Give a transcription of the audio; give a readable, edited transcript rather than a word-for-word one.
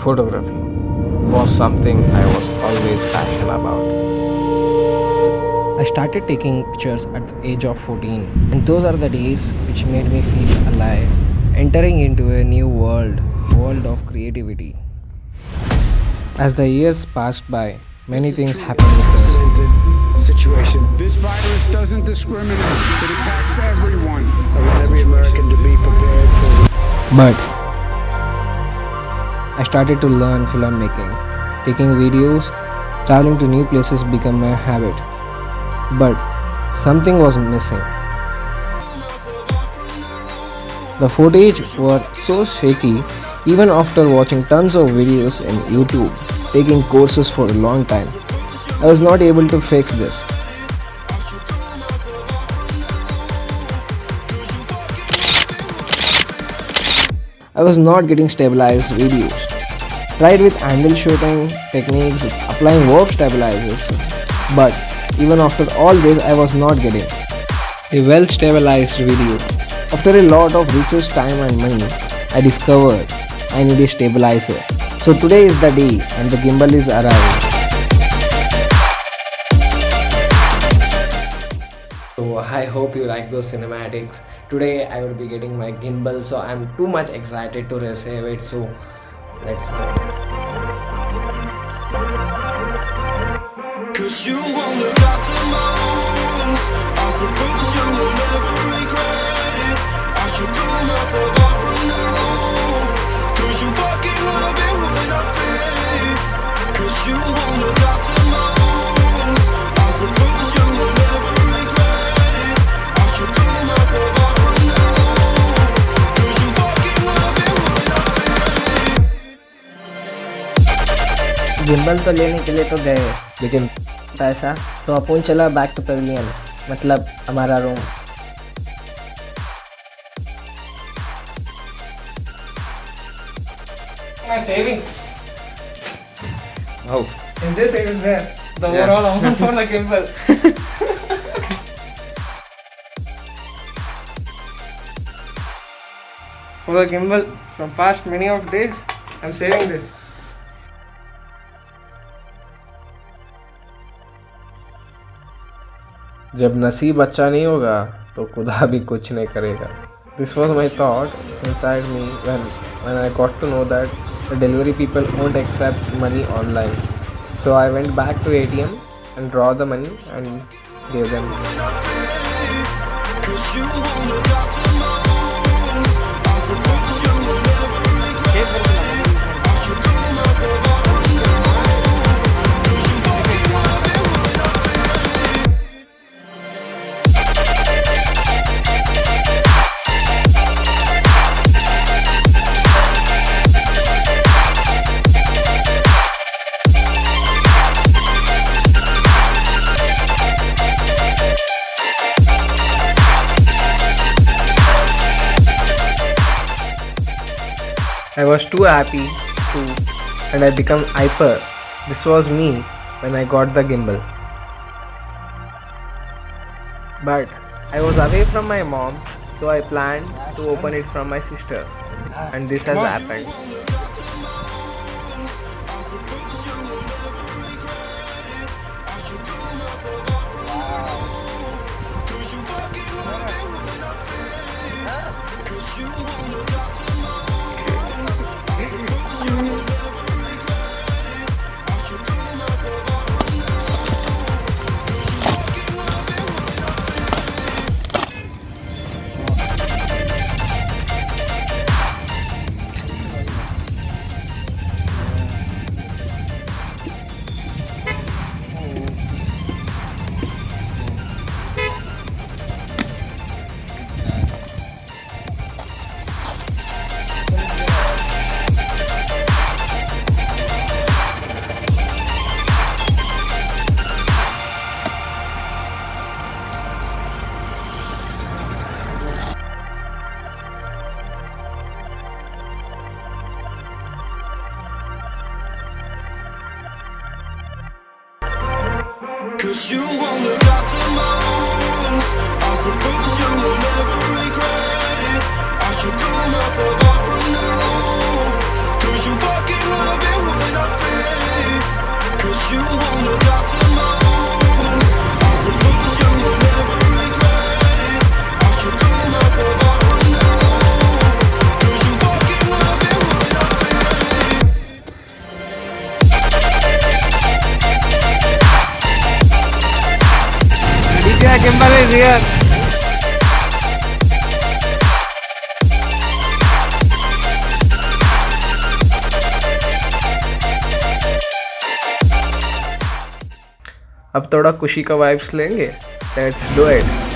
Photography was something I was always passionate about. I started taking pictures at the age of 14, and those are the days which made me feel alive, entering into a new world of creativity. As the years passed by, many things happened with us. Situation. This virus doesn't discriminate. It attacks everyone. I want every American to be prepared for. But I started to learn filmmaking. Taking videos, traveling to new places became my habit. But something was missing. The footage was so shaky even after watching tons of videos in YouTube, taking courses for a long time. I was not able to fix this. I was not getting stabilized videos. Tried with angle shooting techniques, applying warp stabilizers, but even after all this I was not getting a well stabilized video. After a lot of research, time and money, I discovered I need a stabilizer. So today is the day and the gimbal is arriving. So I hope you like those cinematics. Today I will be getting my gimbal, so I'm too much excited to receive it. So let's go. Cause you won't look up to mountains. I suppose you will never regret it. I should call myself up from now. Cause you fucking love it when I feel. Cause you won't look up to mountains. I suppose you will never regret it. I should call myself up from now. Cause you fucking love it when I feel. Gimbal तो लेने के लिए तो गए, लेकिन पैसा तो अपन चला बैक टू पवेलियन, मतलब हमारा room. My savings. Oh. In this it is there. The overall amount for the gimbal. For the gimbal from past many of days, I'm saving this. जब नसीब अच्छा नहीं होगा तो खुदा भी कुछ नहीं करेगा. This was my thought inside me when I got to know that the delivery people won't accept money online. So I went back to ATM and draw the money and gave them. Cause you won't look up to mountains. I suppose you will never regret it. I should call myself up from now. Cause you fucking love it when I feel. I was too happy too, and I became hyper. This was me when I got the gimbal. But I was away from my mom, so I planned to open it from my sister, and this has happened. Cause you won't look up to mountains. I suppose you will never regret it. I should call myself up from now. Cause you fucking love gimbal is here. अब थोड़ा खुशी का vibes लेंगे. Let's do it.